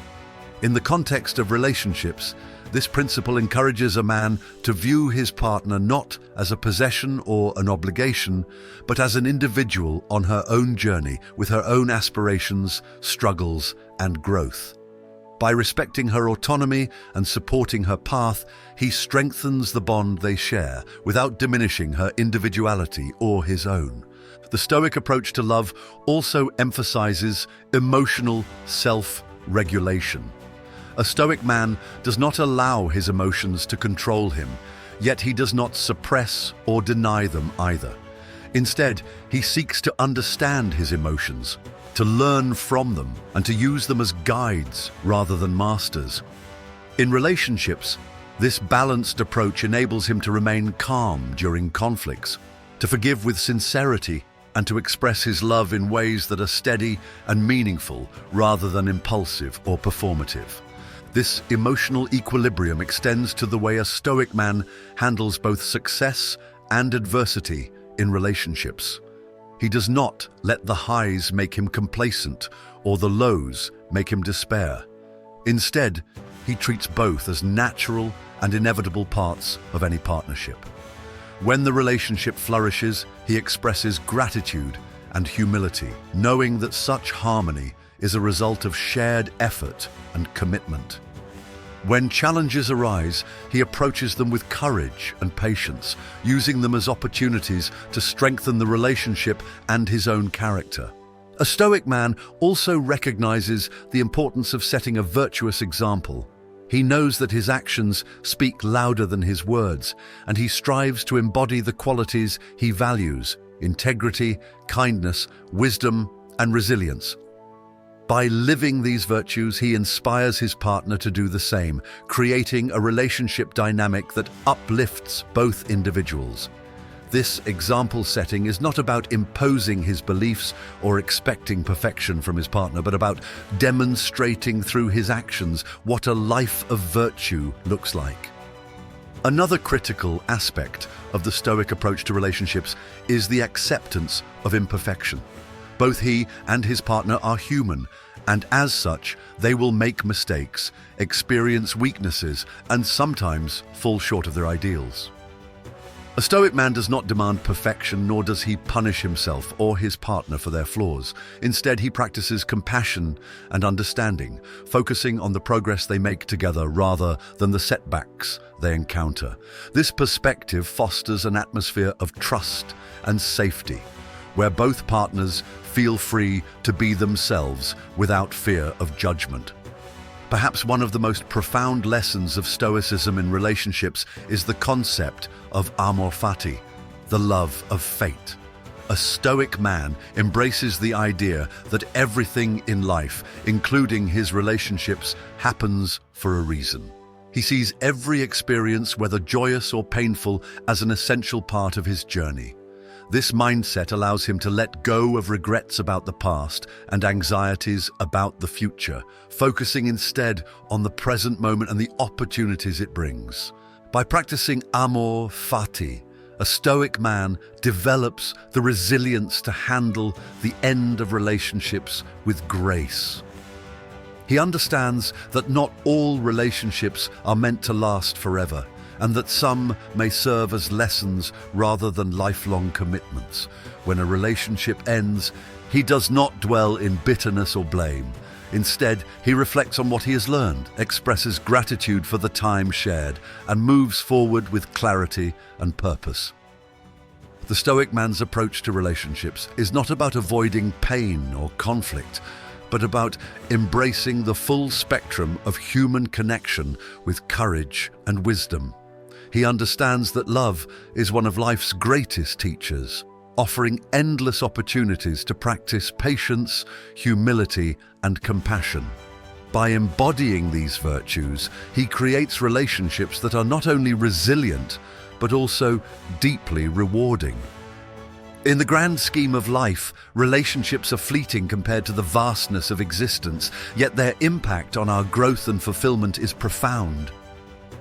In the context of relationships, this principle encourages a man to view his partner not as a possession or an obligation, but as an individual on her own journey with her own aspirations, struggles, and growth. By respecting her autonomy and supporting her path, he strengthens the bond they share without diminishing her individuality or his own. The Stoic approach to love also emphasizes emotional self-regulation. A Stoic man does not allow his emotions to control him, yet he does not suppress or deny them either. Instead, he seeks to understand his emotions, to learn from them, and to use them as guides rather than masters. In relationships, this balanced approach enables him to remain calm during conflicts, to forgive with sincerity, and to express his love in ways that are steady and meaningful rather than impulsive or performative. This emotional equilibrium extends to the way a Stoic man handles both success and adversity in relationships. He does not let the highs make him complacent or the lows make him despair. Instead, he treats both as natural and inevitable parts of any partnership. When the relationship flourishes, he expresses gratitude and humility, knowing that such harmony is a result of shared effort and commitment. When challenges arise, he approaches them with courage and patience, using them as opportunities to strengthen the relationship and his own character. A Stoic man also recognizes the importance of setting a virtuous example. He knows that his actions speak louder than his words, and he strives to embody the qualities he values: integrity, kindness, wisdom, and resilience. By living these virtues, he inspires his partner to do the same, creating a relationship dynamic that uplifts both individuals. This example setting is not about imposing his beliefs or expecting perfection from his partner, but about demonstrating through his actions what a life of virtue looks like. Another critical aspect of the Stoic approach to relationships is the acceptance of imperfection. Both he and his partner are human, and as such, they will make mistakes, experience weaknesses, and sometimes fall short of their ideals. A Stoic man does not demand perfection, nor does he punish himself or his partner for their flaws. Instead, he practices compassion and understanding, focusing on the progress they make together rather than the setbacks they encounter. This perspective fosters an atmosphere of trust and safety, where both partners feel free to be themselves without fear of judgment. Perhaps one of the most profound lessons of Stoicism in relationships is the concept of amor fati, the love of fate. A Stoic man embraces the idea that everything in life, including his relationships, happens for a reason. He sees every experience, whether joyous or painful, as an essential part of his journey. This mindset allows him to let go of regrets about the past and anxieties about the future, focusing instead on the present moment and the opportunities it brings. By practicing amor fati, a Stoic man develops the resilience to handle the end of relationships with grace. He understands that not all relationships are meant to last forever, and that some may serve as lessons rather than lifelong commitments. When a relationship ends, he does not dwell in bitterness or blame. Instead, he reflects on what he has learned, expresses gratitude for the time shared, and moves forward with clarity and purpose. The Stoic man's approach to relationships is not about avoiding pain or conflict, but about embracing the full spectrum of human connection with courage and wisdom. He understands that love is one of life's greatest teachers, offering endless opportunities to practice patience, humility, and compassion. By embodying these virtues, he creates relationships that are not only resilient, but also deeply rewarding. In the grand scheme of life, relationships are fleeting compared to the vastness of existence, yet their impact on our growth and fulfillment is profound.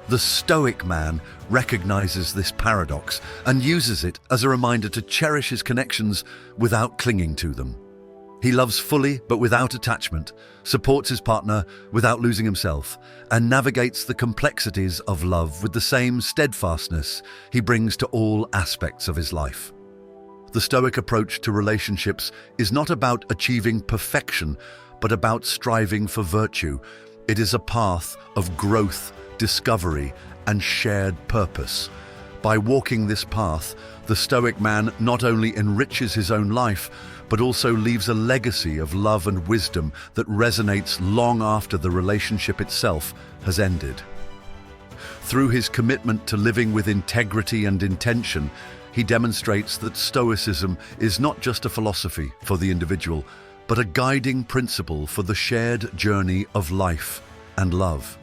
The Stoic man recognizes this paradox and uses it as a reminder to cherish his connections without clinging to them. He loves fully but without attachment, supports his partner without losing himself, and navigates the complexities of love with the same steadfastness he brings to all aspects of his life. The Stoic approach to relationships is not about achieving perfection, but about striving for virtue. It is a path of growth, discovery, and shared purpose. By walking this path, the Stoic man not only enriches his own life, but also leaves a legacy of love and wisdom that resonates long after the relationship itself has ended. Through his commitment to living with integrity and intention, he demonstrates that Stoicism is not just a philosophy for the individual, but a guiding principle for the shared journey of life and love.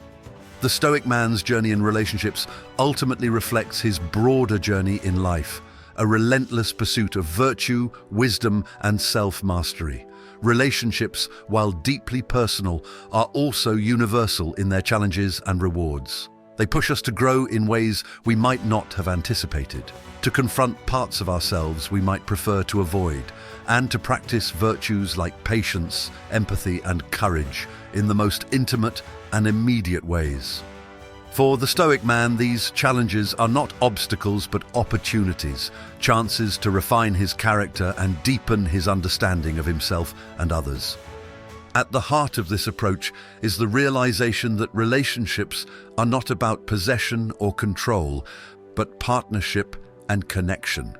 The Stoic man's journey in relationships ultimately reflects his broader journey in life, a relentless pursuit of virtue, wisdom, and self-mastery. Relationships, while deeply personal, are also universal in their challenges and rewards. They push us to grow in ways we might not have anticipated, to confront parts of ourselves we might prefer to avoid, and to practice virtues like patience, empathy, and courage in the most intimate and immediate ways. For the Stoic man, these challenges are not obstacles but opportunities, chances to refine his character and deepen his understanding of himself and others. At the heart of this approach is the realization that relationships are not about possession or control, but partnership and connection.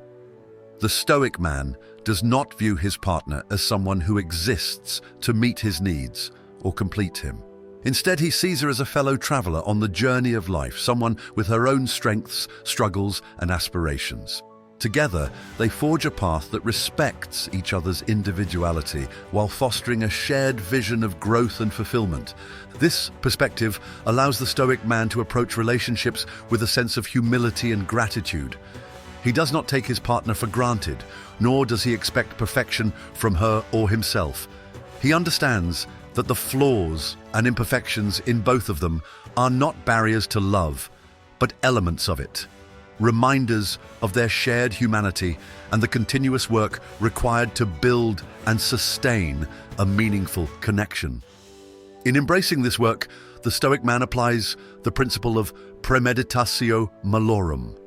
The Stoic man does not view his partner as someone who exists to meet his needs or complete him. Instead, he sees her as a fellow traveler on the journey of life, someone with her own strengths, struggles, and aspirations. Together, they forge a path that respects each other's individuality while fostering a shared vision of growth and fulfillment. This perspective allows the Stoic man to approach relationships with a sense of humility and gratitude. He does not take his partner for granted, nor does he expect perfection from her or himself. He understands that the flaws and imperfections in both of them are not barriers to love, but elements of it, reminders of their shared humanity and the continuous work required to build and sustain a meaningful connection. In embracing this work, the Stoic man applies the principle of premeditatio malorum,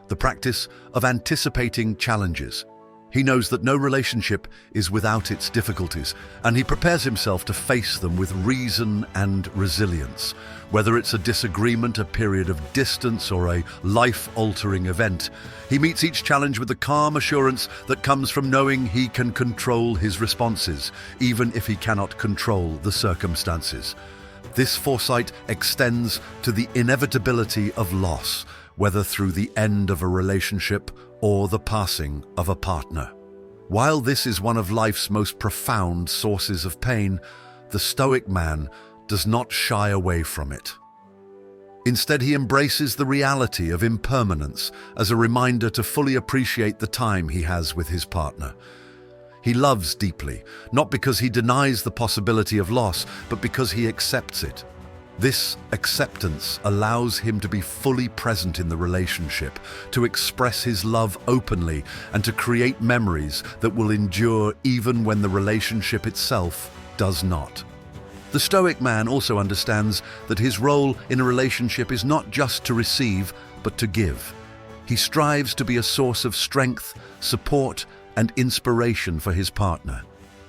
the practice of anticipating challenges. He knows that no relationship is without its difficulties, and he prepares himself to face them with reason and resilience. Whether it's a disagreement, a period of distance, or a life-altering event, he meets each challenge with the calm assurance that comes from knowing he can control his responses, even if he cannot control the circumstances. This foresight extends to the inevitability of loss, whether through the end of a relationship or the passing of a partner. While this is one of life's most profound sources of pain, the Stoic man does not shy away from it. Instead, he embraces the reality of impermanence as a reminder to fully appreciate the time he has with his partner. He loves deeply, not because he denies the possibility of loss, but because he accepts it. This acceptance allows him to be fully present in the relationship, to express his love openly, and to create memories that will endure even when the relationship itself does not. The Stoic man also understands that his role in a relationship is not just to receive, but to give. He strives to be a source of strength, support, and inspiration for his partner.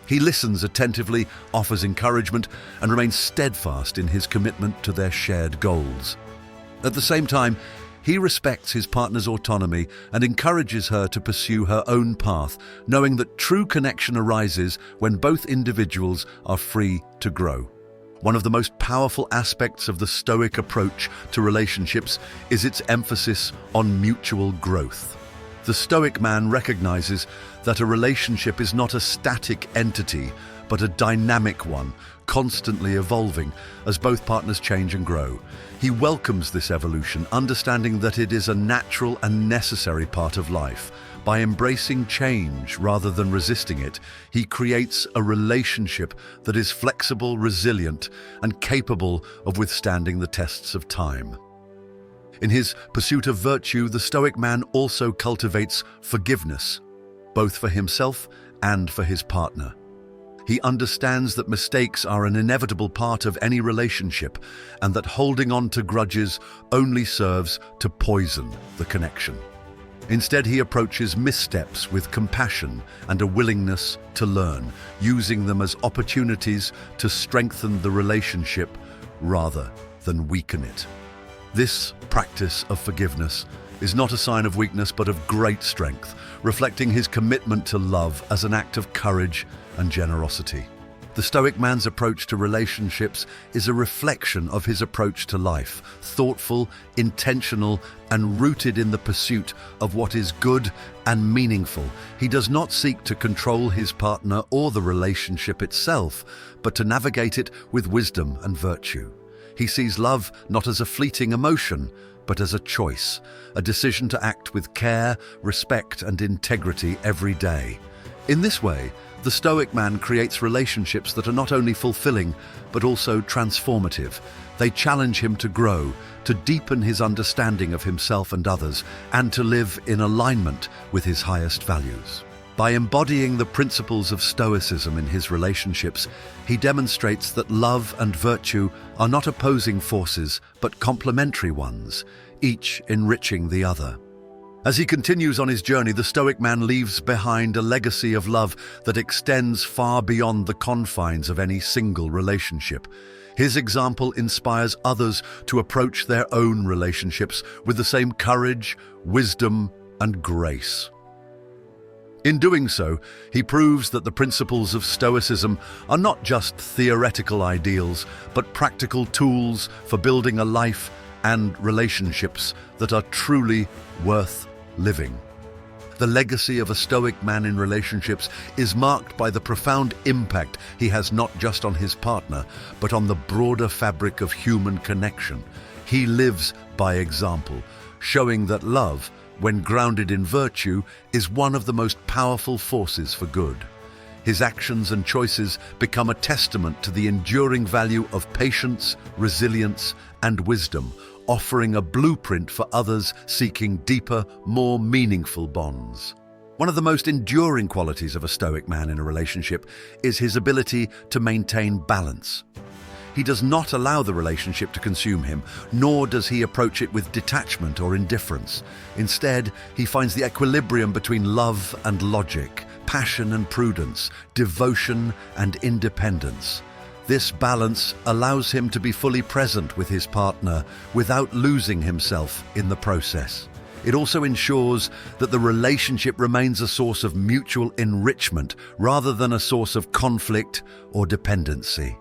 He listens attentively, offers encouragement, and remains steadfast in his commitment to their shared goals. At the same time, he respects his partner's autonomy and encourages her to pursue her own path, knowing that true connection arises when both individuals are free to grow. One of the most powerful aspects of the Stoic approach to relationships is its emphasis on mutual growth. The Stoic man recognizes that a relationship is not a static entity, but a dynamic one, constantly evolving as both partners change and grow. He welcomes this evolution, understanding that it is a natural and necessary part of life. By embracing change rather than resisting it, he creates a relationship that is flexible, resilient, and capable of withstanding the tests of time. In his pursuit of virtue, the Stoic man also cultivates forgiveness, both for himself and for his partner. He understands that mistakes are an inevitable part of any relationship, and that holding on to grudges only serves to poison the connection. Instead, he approaches missteps with compassion and a willingness to learn, using them as opportunities to strengthen the relationship rather than weaken it. This practice of forgiveness is not a sign of weakness but of great strength, reflecting his commitment to love as an act of courage and generosity. The Stoic man's approach to relationships is a reflection of his approach to life, thoughtful, intentional, and rooted in the pursuit of what is good and meaningful. He does not seek to control his partner or the relationship itself, but to navigate it with wisdom and virtue. He sees love not as a fleeting emotion, but as a choice, a decision to act with care, respect, and integrity every day. In this way, the Stoic man creates relationships that are not only fulfilling, but also transformative. They challenge him to grow, to deepen his understanding of himself and others, and to live in alignment with his highest values. By embodying the principles of Stoicism in his relationships, he demonstrates that love and virtue are not opposing forces, but complementary ones, each enriching the other. As he continues on his journey, the Stoic man leaves behind a legacy of love that extends far beyond the confines of any single relationship. His example inspires others to approach their own relationships with the same courage, wisdom, and grace. In doing so, he proves that the principles of Stoicism are not just theoretical ideals, but practical tools for building a life and relationships that are truly worth living. The legacy of a Stoic man in relationships is marked by the profound impact he has not just on his partner, but on the broader fabric of human connection. He lives by example, showing that love, when grounded in virtue, is one of the most powerful forces for good. His actions and choices become a testament to the enduring value of patience, resilience, and wisdom, offering a blueprint for others seeking deeper, more meaningful bonds. One of the most enduring qualities of a Stoic man in a relationship is his ability to maintain balance. He does not allow the relationship to consume him, nor does he approach it with detachment or indifference. Instead, he finds the equilibrium between love and logic, passion and prudence, devotion and independence. This balance allows him to be fully present with his partner without losing himself in the process. It also ensures that the relationship remains a source of mutual enrichment rather than a source of conflict or dependency.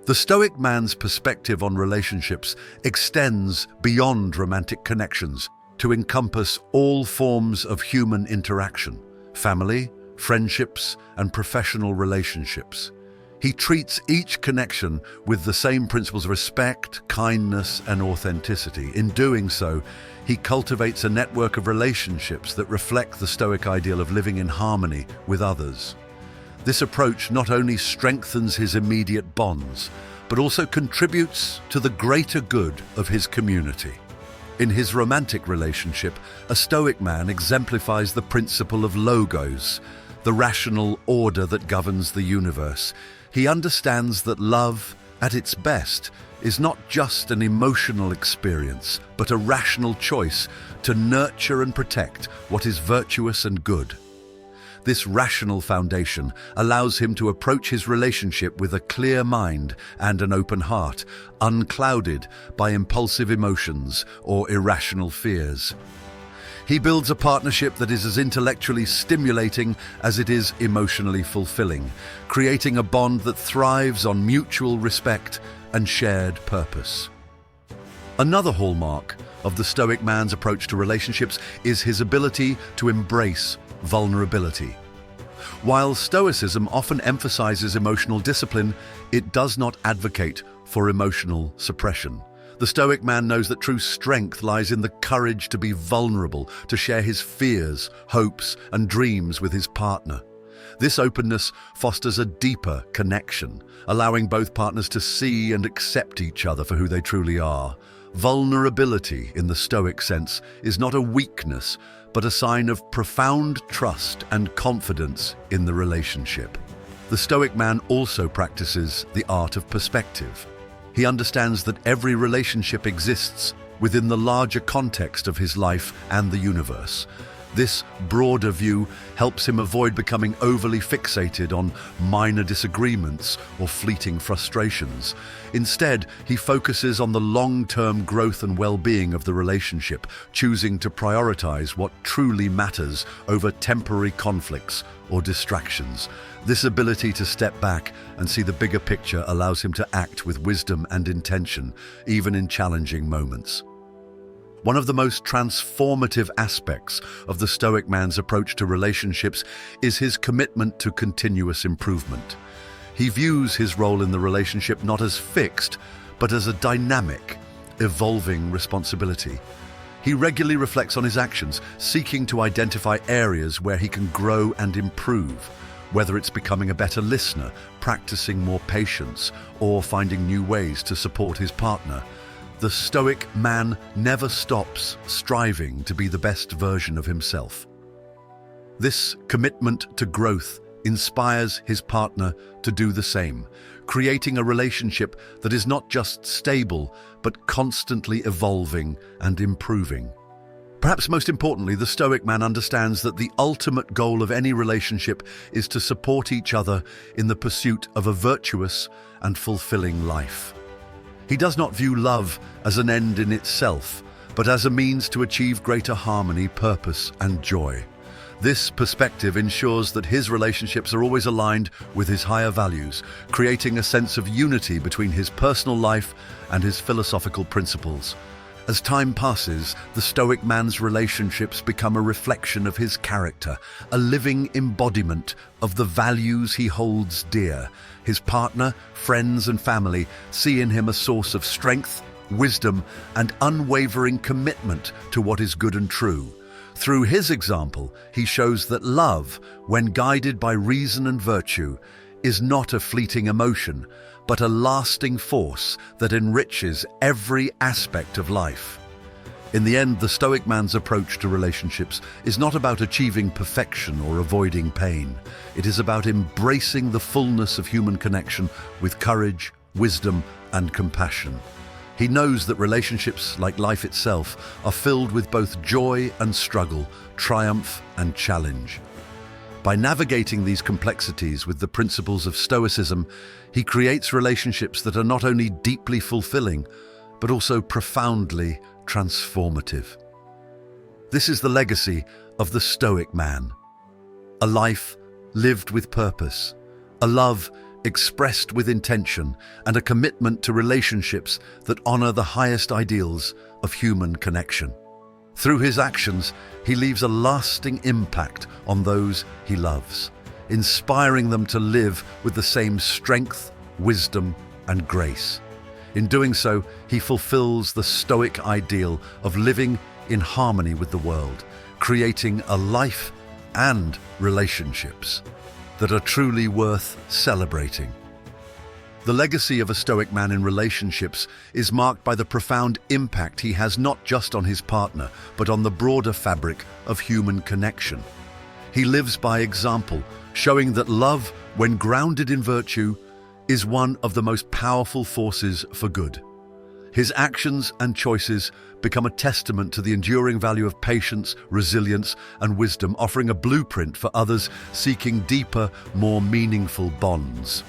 The Stoic man's perspective on relationships extends beyond romantic connections to encompass all forms of human interaction: family, friendships, and professional relationships. He treats each connection with the same principles of respect, kindness, and authenticity. In doing so, he cultivates a network of relationships that reflect the Stoic ideal of living in harmony with others. This approach not only strengthens his immediate bonds, but also contributes to the greater good of his community. In his romantic relationship, a Stoic man exemplifies the principle of logos, the rational order that governs the universe. He understands that love, at its best, is not just an emotional experience, but a rational choice to nurture and protect what is virtuous and good. This rational foundation allows him to approach his relationship with a clear mind and an open heart, unclouded by impulsive emotions or irrational fears. He builds a partnership that is as intellectually stimulating as it is emotionally fulfilling, creating a bond that thrives on mutual respect and shared purpose. Another hallmark of the Stoic man's approach to relationships is his ability to embrace vulnerability. While Stoicism often emphasizes emotional discipline, it does not advocate for emotional suppression. The Stoic man knows that true strength lies in the courage to be vulnerable, to share his fears, hopes, and dreams with his partner. This openness fosters a deeper connection, allowing both partners to see and accept each other for who they truly are. Vulnerability, in the Stoic sense, is not a weakness, but a sign of profound trust and confidence in the relationship. The Stoic man also practices the art of perspective. He understands that every relationship exists within the larger context of his life and the universe. This broader view helps him avoid becoming overly fixated on minor disagreements or fleeting frustrations. Instead, he focuses on the long-term growth and well-being of the relationship, choosing to prioritize what truly matters over temporary conflicts or distractions. This ability to step back and see the bigger picture allows him to act with wisdom and intention, even in challenging moments. One of the most transformative aspects of the Stoic man's approach to relationships is his commitment to continuous improvement. He views his role in the relationship not as fixed, but as a dynamic, evolving responsibility. He regularly reflects on his actions, seeking to identify areas where he can grow and improve, whether it's becoming a better listener, practicing more patience, or finding new ways to support his partner. The Stoic man never stops striving to be the best version of himself. This commitment to growth inspires his partner to do the same, creating a relationship that is not just stable, but constantly evolving and improving. Perhaps most importantly, the Stoic man understands that the ultimate goal of any relationship is to support each other in the pursuit of a virtuous and fulfilling life. He does not view love as an end in itself, but as a means to achieve greater harmony, purpose, and joy. This perspective ensures that his relationships are always aligned with his higher values, creating a sense of unity between his personal life and his philosophical principles. As time passes, the Stoic man's relationships become a reflection of his character, a living embodiment of the values he holds dear. His partner, friends, and family see in him a source of strength, wisdom, and unwavering commitment to what is good and true. Through his example, he shows that love, when guided by reason and virtue, is not a fleeting emotion, but a lasting force that enriches every aspect of life. In the end, the Stoic man's approach to relationships is not about achieving perfection or avoiding pain. It is about embracing the fullness of human connection with courage, wisdom, and compassion. He knows that relationships, like life itself, are filled with both joy and struggle, triumph and challenge. By navigating these complexities with the principles of Stoicism, he creates relationships that are not only deeply fulfilling, but also profoundly transformative. This is the legacy of the Stoic man. A life lived with purpose, a love expressed with intention, and a commitment to relationships that honor the highest ideals of human connection. Through his actions, he leaves a lasting impact on those he loves, inspiring them to live with the same strength, wisdom, and grace. In doing so, he fulfills the Stoic ideal of living in harmony with the world, creating a life and relationships that are truly worth celebrating. The legacy of a Stoic man in relationships is marked by the profound impact he has not just on his partner, but on the broader fabric of human connection. He lives by example, showing that love, when grounded in virtue, is one of the most powerful forces for good. His actions and choices become a testament to the enduring value of patience, resilience, and wisdom, offering a blueprint for others seeking deeper, more meaningful bonds.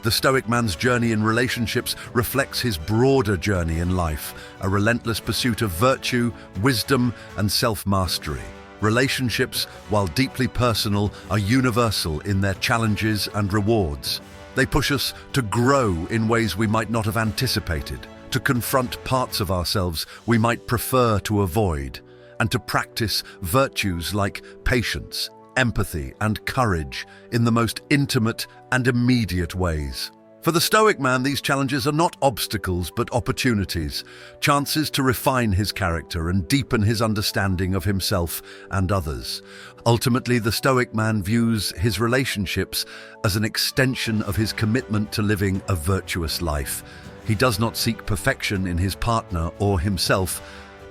The Stoic man's journey in relationships reflects his broader journey in life, a relentless pursuit of virtue, wisdom, and self-mastery. Relationships, while deeply personal, are universal in their challenges and rewards. They push us to grow in ways we might not have anticipated, to confront parts of ourselves we might prefer to avoid, and to practice virtues like patience, empathy, and courage in the most intimate and immediate ways. For the Stoic man, these challenges are not obstacles but opportunities, chances to refine his character and deepen his understanding of himself and others. Ultimately, the Stoic man views his relationships as an extension of his commitment to living a virtuous life. He does not seek perfection in his partner or himself,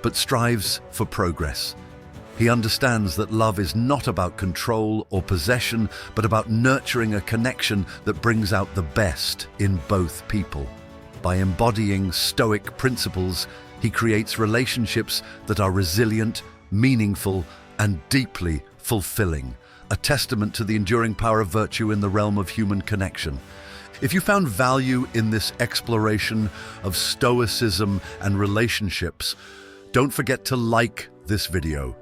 but strives for progress. He understands that love is not about control or possession, but about nurturing a connection that brings out the best in both people. By embodying Stoic principles, he creates relationships that are resilient, meaningful, and deeply fulfilling, a testament to the enduring power of virtue in the realm of human connection. If you found value in this exploration of Stoicism and relationships, don't forget to like this video,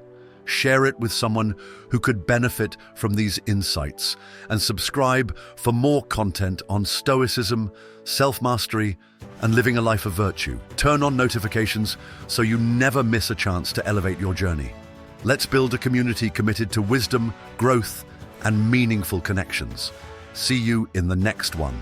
share it with someone who could benefit from these insights, and subscribe for more content on Stoicism, self-mastery, and living a life of virtue. Turn on notifications so you never miss a chance to elevate your journey. Let's build a community committed to wisdom, growth, and meaningful connections. See you in the next one.